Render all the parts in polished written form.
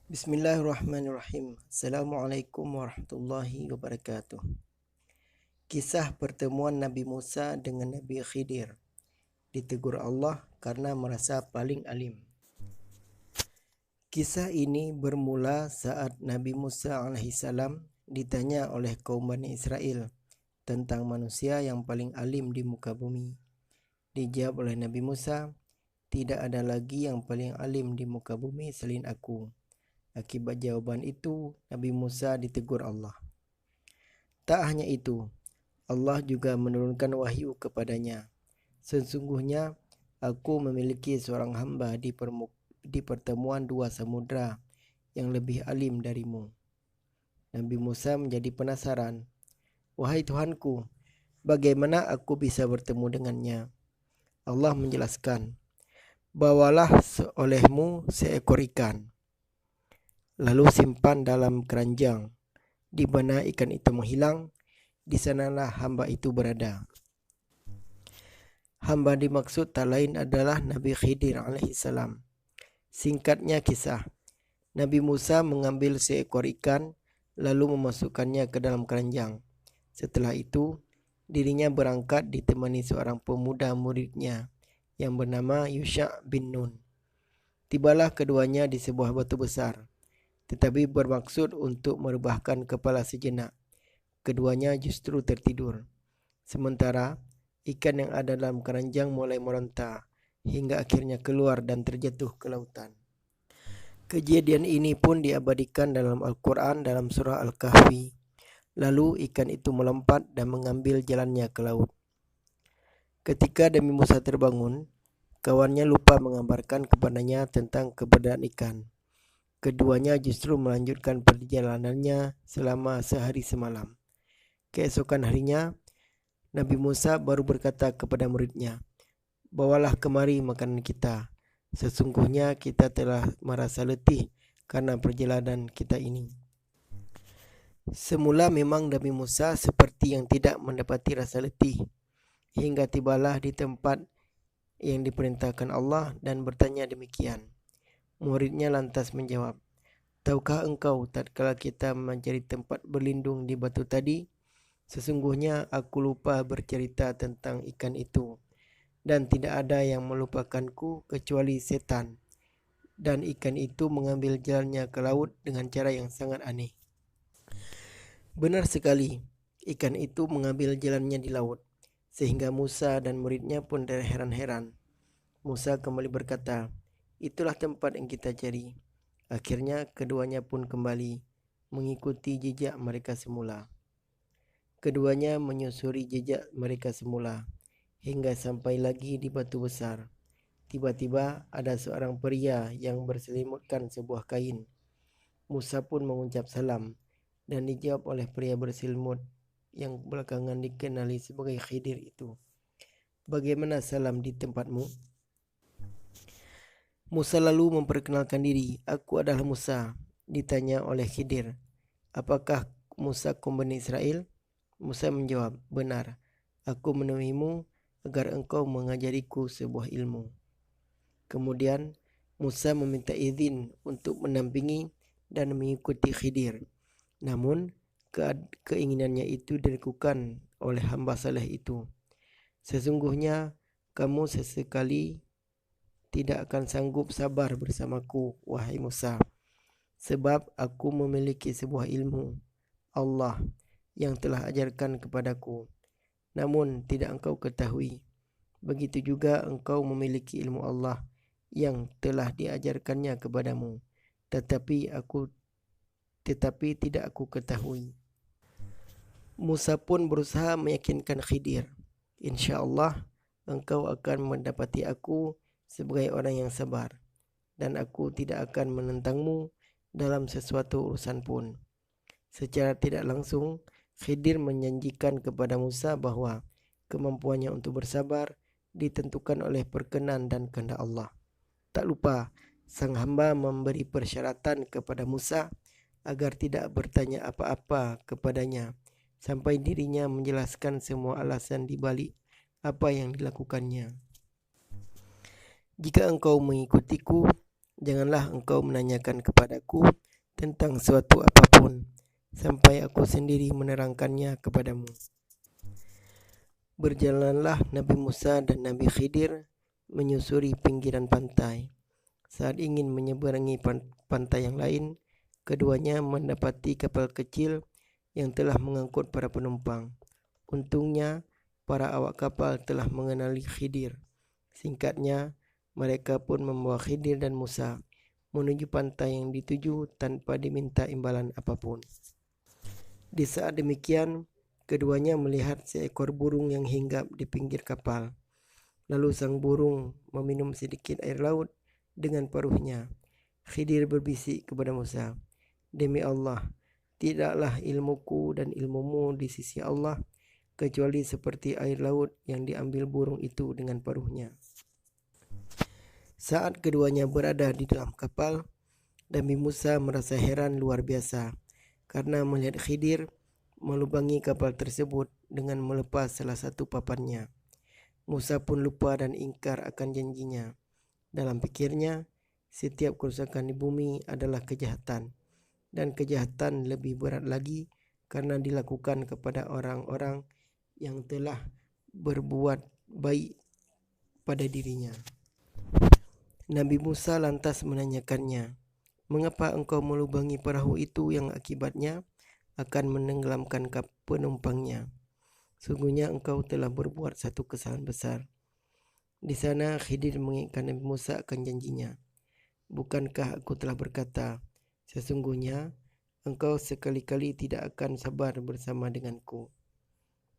Bismillahirrahmanirrahim. Assalamualaikum warahmatullahi wabarakatuh. Kisah pertemuan Nabi Musa dengan Nabi Khidir. Ditegur Allah karena merasa paling alim. Kisah ini bermula saat Nabi Musa alaihissalam ditanya oleh kaum Bani Israel tentang manusia yang paling alim di muka bumi. Dijawab oleh Nabi Musa, "Tidak ada lagi yang paling alim di muka bumi selain aku." Akibat jawaban itu, Nabi Musa ditegur Allah. Tak hanya itu, Allah juga menurunkan wahyu kepadanya. Sesungguhnya, aku memiliki seorang hamba di pertemuan dua samudra yang lebih alim darimu. Nabi Musa menjadi penasaran. Wahai Tuhanku, bagaimana aku bisa bertemu dengannya? Allah menjelaskan, bawalah olehmu seekor ikan, lalu simpan dalam keranjang. Di mana ikan itu menghilang, di sanalah hamba itu berada. Hamba dimaksud tak lain adalah Nabi Khidir alaihissalam. Singkatnya kisah, Nabi Musa mengambil seekor ikan lalu memasukkannya ke dalam keranjang. Setelah itu, dirinya berangkat ditemani seorang pemuda muridnya yang bernama Yusha bin Nun. Tibalah keduanya di sebuah batu besar, tetapi bermaksud untuk merebahkan kepala sejenak. Keduanya justru tertidur. Sementara ikan yang ada dalam keranjang mulai meronta hingga akhirnya keluar dan terjatuh ke lautan. Kejadian ini pun diabadikan dalam Al-Quran dalam surah Al-Kahfi. Lalu ikan itu melompat dan mengambil jalannya ke laut. Ketika Nabi Musa terbangun, kawannya lupa mengabarkan kepadanya tentang keberadaan ikan. Keduanya justru melanjutkan perjalanannya selama sehari semalam. Keesokan harinya, Nabi Musa baru berkata kepada muridnya, "Bawalah kemari makanan kita. Sesungguhnya kita telah merasa letih karena perjalanan kita ini." Semula memang Nabi Musa seperti yang tidak mendapati rasa letih, hingga tibalah di tempat yang diperintahkan Allah dan bertanya demikian. Muridnya lantas menjawab, "Tahukah engkau tatkala kita mencari tempat berlindung di batu tadi, sesungguhnya aku lupa bercerita tentang ikan itu, dan tidak ada yang melupakanku kecuali setan, dan ikan itu mengambil jalannya ke laut dengan cara yang sangat aneh." Benar sekali, ikan itu mengambil jalannya di laut, sehingga Musa dan muridnya pun terheran-heran. Musa kembali berkata, "Itulah tempat yang kita cari." Akhirnya keduanya pun kembali mengikuti jejak mereka semula. Keduanya menyusuri jejak mereka semula hingga sampai lagi di batu besar. Tiba-tiba ada seorang pria yang berselimutkan sebuah kain. Musa pun mengucap salam dan dijawab oleh pria berselimut yang belakangan dikenali sebagai Khidir itu. "Bagaimana salam di tempatmu?" Musa lalu memperkenalkan diri, "Aku adalah Musa." Ditanya oleh Khidir, "Apakah Musa kaum Bani Israel?" Musa menjawab, "Benar, aku menemuimu agar engkau mengajariku sebuah ilmu." Kemudian Musa meminta izin untuk mendampingi dan mengikuti Khidir. Namun keinginannya itu dilakukan oleh hamba saleh itu. "Sesungguhnya kamu sesekali tidak akan sanggup sabar bersamaku, wahai Musa, sebab aku memiliki sebuah ilmu Allah yang telah ajarkan kepadaku, namun tidak engkau ketahui. Begitu juga engkau memiliki ilmu Allah yang telah diajarkannya kepadamu, tetapi tidak aku ketahui." Musa pun berusaha meyakinkan Khidir, "Insya Allah engkau akan mendapati aku sebagai orang yang sabar, dan aku tidak akan menentangmu dalam sesuatu urusan pun." Secara tidak langsung, Khidir menjanjikan kepada Musa bahwa kemampuannya untuk bersabar ditentukan oleh perkenan dan kehendak Allah. Tak lupa, sang hamba memberi persyaratan kepada Musa agar tidak bertanya apa-apa kepadanya sampai dirinya menjelaskan semua alasan di balik apa yang dilakukannya. "Jika engkau mengikutiku, Janganlah engkau menanyakan kepadaku tentang suatu apapun, sampai aku sendiri menerangkannya kepadamu. Berjalanlah Nabi Musa dan Nabi Khidir menyusuri pinggiran pantai. Saat ingin menyeberangi pantai yang lain, keduanya mendapati kapal kecil yang telah mengangkut para penumpang. Untungnya, para awak kapal telah mengenali Khidir. Singkatnya, mereka pun membawa Khidir dan Musa menuju pantai yang dituju tanpa diminta imbalan apapun. Di saat demikian, keduanya melihat seekor burung yang hinggap di pinggir kapal. Lalu sang burung meminum sedikit air laut dengan paruhnya. Khidir berbisik kepada Musa, "Demi Allah, tidaklah ilmuku dan ilmumu di sisi Allah kecuali seperti air laut yang diambil burung itu dengan paruhnya." Saat keduanya berada di dalam kapal, Nabi Musa merasa heran luar biasa karena melihat Khidir melubangi kapal tersebut dengan melepas salah satu papannya. Musa pun lupa dan ingkar akan janjinya. Dalam pikirnya, setiap kerusakan di bumi adalah kejahatan, dan kejahatan lebih berat lagi karena dilakukan kepada orang-orang yang telah berbuat baik pada dirinya. Nabi Musa lantas menanyakannya, "Mengapa engkau melubangi perahu itu yang akibatnya akan menenggelamkan penumpangnya? Sungguhnya engkau telah berbuat satu kesalahan besar." Di sana Khidir mengingatkan Nabi Musa akan janjinya. "Bukankah aku telah berkata, sesungguhnya engkau sekali-kali tidak akan sabar bersama denganku?"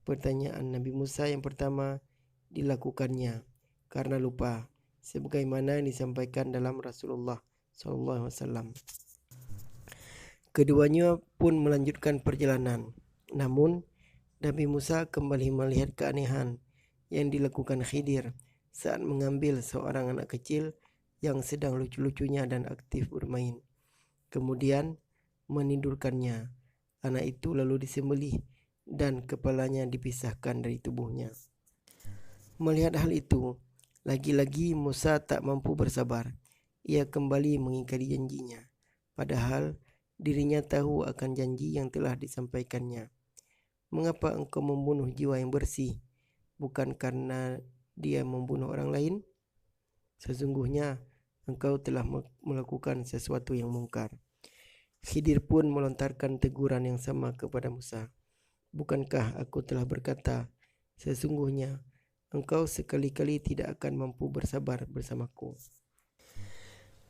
Pertanyaan Nabi Musa yang pertama dilakukannya karena lupa, sebagaimana yang disampaikan dalam Rasulullah SAW. Keduanya pun melanjutkan perjalanan. Namun, Nabi Musa kembali melihat keanehan yang dilakukan Khidir saat mengambil seorang anak kecil yang sedang lucu-lucunya dan aktif bermain. Kemudian menidurkannya. Anak itu lalu disembelih dan kepalanya dipisahkan dari tubuhnya. Melihat hal itu, lagi-lagi Musa tak mampu bersabar. Ia kembali mengingkari janjinya, padahal dirinya tahu akan janji yang telah disampaikannya. "Mengapa engkau membunuh jiwa yang bersih, bukan karena dia membunuh orang lain? Sesungguhnya engkau telah melakukan sesuatu yang mungkar." Khidir pun melontarkan teguran yang sama kepada Musa. "Bukankah aku telah berkata, sesungguhnya engkau sekali-kali tidak akan mampu bersabar bersamaku?"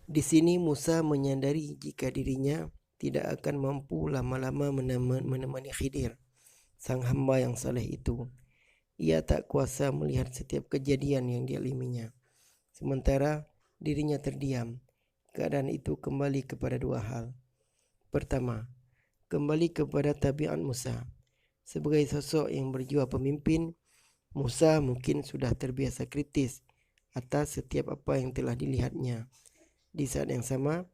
Di sini Musa menyadari jika dirinya tidak akan mampu lama-lama menemani Khidir, sang hamba yang saleh itu. Ia tak kuasa melihat setiap kejadian yang dialaminya. Sementara dirinya terdiam, keadaan itu kembali kepada dua hal. Pertama, kembali kepada tabiat Musa. Sebagai sosok yang berjiwa pemimpin, Musa mungkin sudah terbiasa kritis atas setiap apa yang telah dilihatnya. Di saat yang sama,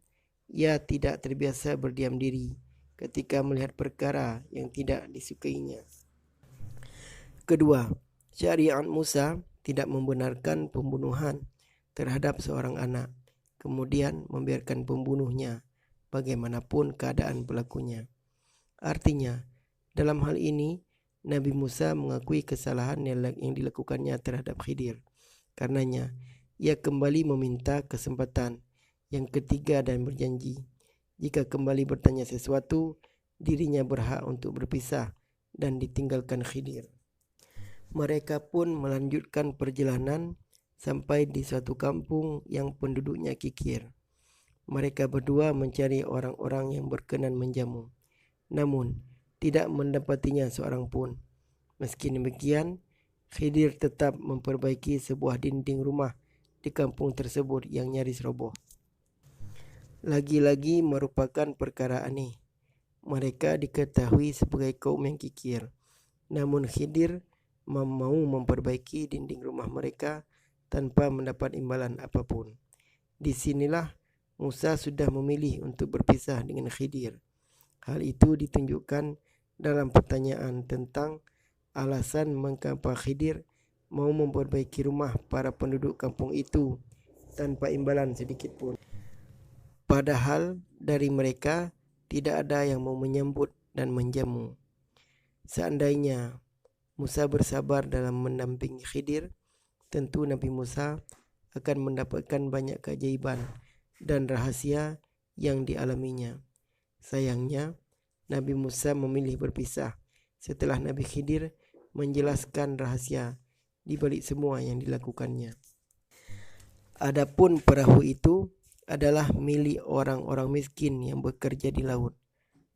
ia tidak terbiasa berdiam diri ketika melihat perkara yang tidak disukainya. Kedua, syariat Musa tidak membenarkan pembunuhan terhadap seorang anak, kemudian membiarkan pembunuhnya bagaimanapun keadaan pelakunya. Artinya, dalam hal ini, Nabi Musa mengakui kesalahan yang dilakukannya terhadap Khidir. Karenanya, ia kembali meminta kesempatan yang ketiga dan berjanji, jika kembali bertanya sesuatu, dirinya berhak untuk berpisah dan ditinggalkan Khidir. Mereka pun melanjutkan perjalanan sampai di suatu kampung yang penduduknya kikir. Mereka berdua mencari orang-orang yang berkenan menjamu, namun tidak mendapatinya seorang pun. Meski demikian, Khidir tetap memperbaiki sebuah dinding rumah di kampung tersebut yang nyaris roboh. Lagi-lagi merupakan perkara aneh. Mereka diketahui sebagai kaum yang kikir, namun Khidir mau memperbaiki dinding rumah mereka tanpa mendapat imbalan apapun. Disinilah Musa sudah memilih untuk berpisah dengan Khidir. Hal itu ditunjukkan dalam pertanyaan tentang alasan mengapa Khidir mau memperbaiki rumah para penduduk kampung itu tanpa imbalan sedikit pun. padahal dari mereka tidak ada yang mau menyambut dan menjamu. Seandainya Musa bersabar dalam mendampingi Khidir, tentu Nabi Musa akan mendapatkan banyak keajaiban dan rahasia yang dialaminya. Sayangnya, Nabi Musa memilih berpisah setelah Nabi Khidir menjelaskan rahasia di balik semua yang dilakukannya. Adapun perahu itu adalah milik orang-orang miskin yang bekerja di laut.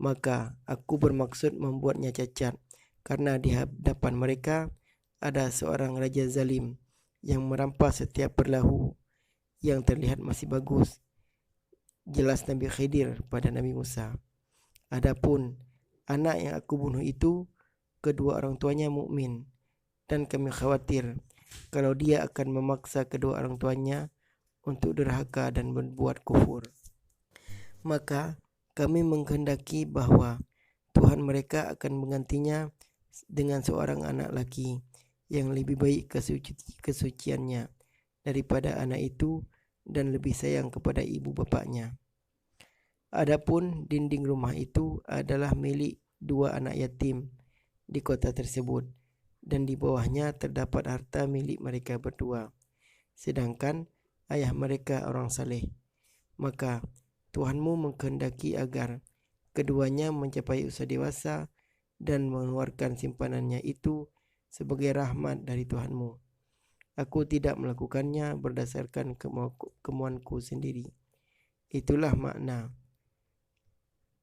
Maka aku bermaksud membuatnya cacat, karena di hadapan mereka ada seorang raja zalim yang merampas setiap perahu yang terlihat masih bagus. Jelas Nabi Khidir pada Nabi Musa. Adapun anak yang aku bunuh itu, kedua orang tuanya mukmin, dan kami khawatir kalau dia akan memaksa kedua orang tuanya untuk durhaka dan berbuat kufur. Maka kami menghendaki bahwa Tuhan mereka akan menggantinya dengan seorang anak laki yang lebih baik kesuciannya daripada anak itu dan lebih sayang kepada ibu bapaknya. Adapun dinding rumah itu adalah milik dua anak yatim di kota tersebut, dan di bawahnya terdapat harta milik mereka berdua, sedangkan ayah mereka orang saleh. Maka Tuhanmu menghendaki agar keduanya mencapai usia dewasa dan mengeluarkan simpanannya itu sebagai rahmat dari Tuhanmu. Aku tidak melakukannya berdasarkan kemauanku sendiri. Itulah makna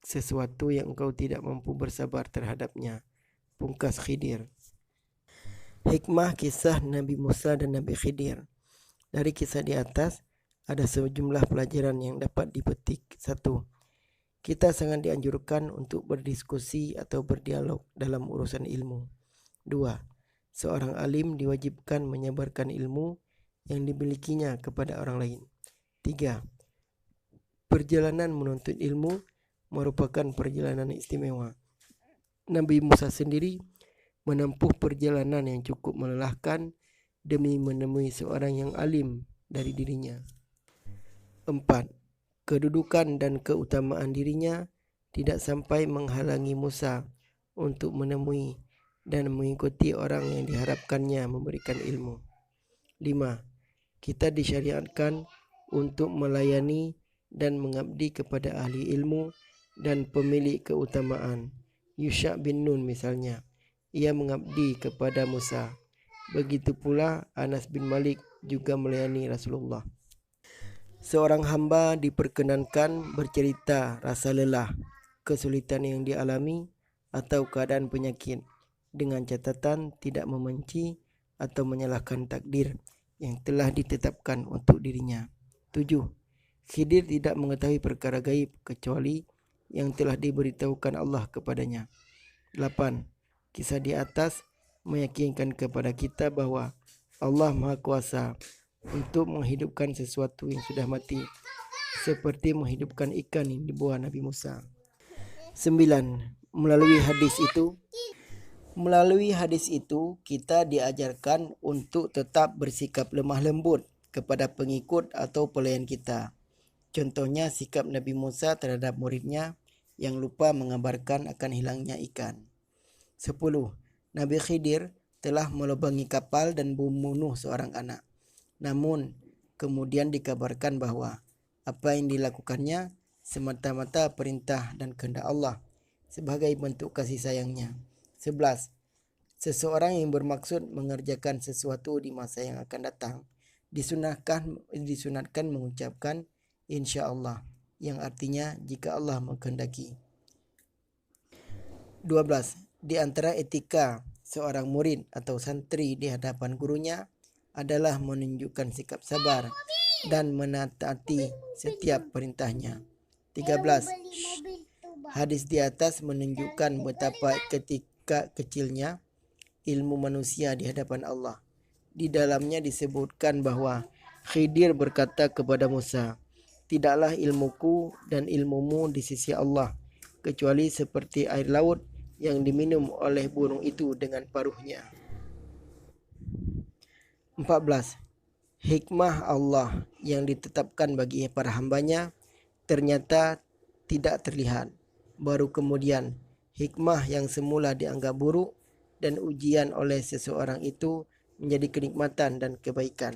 sesuatu yang engkau tidak mampu bersabar terhadapnya. Pungkas Khidir. Hikmah kisah Nabi Musa dan Nabi Khidir. Dari kisah di atas ada sejumlah pelajaran yang dapat dipetik. 1. Kita sangat dianjurkan untuk berdiskusi atau berdialog dalam urusan ilmu. 2. Seorang alim diwajibkan menyebarkan ilmu yang dimilikinya kepada orang lain. 3. Perjalanan menuntut ilmu merupakan perjalanan istimewa. Nabi Musa sendiri menempuh perjalanan yang cukup melelahkan demi menemui seorang yang alim dari dirinya. 4. Kedudukan dan keutamaan dirinya tidak sampai menghalangi Musa untuk menemui dan mengikuti orang yang diharapkannya memberikan ilmu. 5. Kita disyariatkan untuk melayani dan mengabdi kepada ahli ilmu dan pemilik keutamaan. Yusha bin Nun misalnya, ia mengabdi kepada Musa. Begitu pula Anas bin Malik juga melayani Rasulullah. Seorang hamba diperkenankan bercerita rasa lelah, kesulitan yang dialami, atau keadaan penyakit, dengan catatan tidak membenci atau menyalahkan takdir yang telah ditetapkan untuk dirinya. 7. Khidir tidak mengetahui perkara gaib kecuali yang telah diberitahukan Allah kepadanya. 8. Kisah di atas meyakinkan kepada kita bahwa Allah Maha Kuasa untuk menghidupkan sesuatu yang sudah mati, seperti menghidupkan ikan yang dibuah Nabi Musa. 9. Melalui hadis itu kita diajarkan untuk tetap bersikap lemah lembut kepada pengikut atau pelayan kita. Contohnya sikap Nabi Musa terhadap muridnya yang lupa mengabarkan akan hilangnya ikan. 10. Nabi Khidir telah melubangi kapal dan membunuh seorang anak. Namun kemudian dikabarkan bahwa apa yang dilakukannya semata-mata perintah dan kehendak Allah sebagai bentuk kasih sayangnya. 11. Seseorang yang bermaksud mengerjakan sesuatu di masa yang akan datang disunatkan mengucapkan insya Allah, yang artinya jika Allah menghendaki. 12. Di antara etika seorang murid atau santri di hadapan gurunya adalah menunjukkan sikap sabar dan menaati setiap perintahnya. 13. Hadis di atas menunjukkan betapa ketika kecilnya ilmu manusia di hadapan Allah. Di dalamnya disebutkan bahwa Khidir berkata kepada Musa, "Tidaklah ilmuku dan ilmumu di sisi Allah kecuali seperti air laut yang diminum oleh burung itu dengan paruhnya." 14. Hikmah Allah yang ditetapkan bagi para hambanya ternyata tidak terlihat. Baru kemudian hikmah yang semula dianggap buruk dan ujian oleh seseorang itu menjadi kenikmatan dan kebaikan.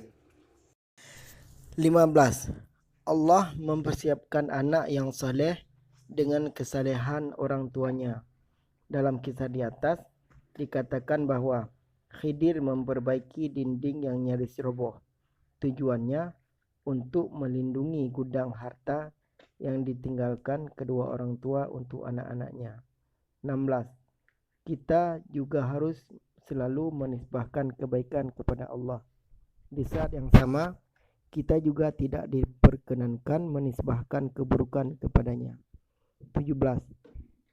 15. Allah mempersiapkan anak yang saleh dengan kesalehan orang tuanya. Dalam kisah di atas dikatakan bahwa Khidir memperbaiki dinding yang nyaris roboh. Tujuannya untuk melindungi gudang harta yang ditinggalkan kedua orang tua untuk anak-anaknya. 16. Kita juga harus selalu menisbahkan kebaikan kepada Allah. Di saat yang sama, kita juga tidak diperkenankan menisbahkan keburukan kepadanya. 17.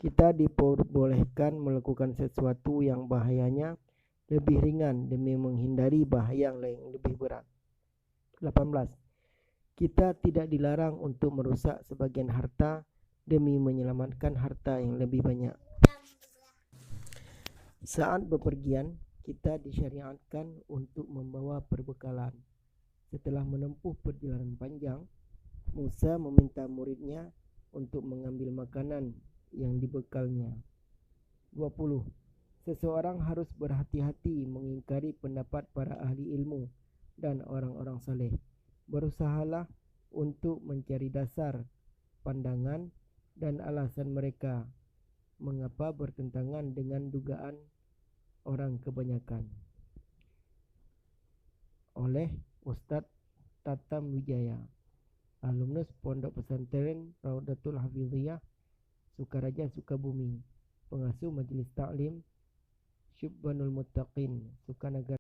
Kita diperbolehkan melakukan sesuatu yang bahayanya lebih ringan demi menghindari bahaya yang lebih berat. 18. Kita tidak dilarang untuk merusak sebagian harta demi menyelamatkan harta yang lebih banyak. Saat bepergian, kita disyariatkan untuk membawa perbekalan. Setelah menempuh perjalanan panjang, Musa meminta muridnya untuk mengambil makanan yang dibekalnya. 20. Seseorang harus berhati-hati mengingkari pendapat para ahli ilmu dan orang-orang saleh. Berusahalah untuk mencari dasar, pandangan, dan alasan mereka mengapa bertentangan dengan dugaan orang kebanyakan. Oleh Ustadz Tatam Wijaya, alumnus Pondok Pesantren Raudatul Hafiziyah, Sukaraja, Sukabumi, pengasuh Majelis Taklim Syubbanul Muttaqin, Sukanagara.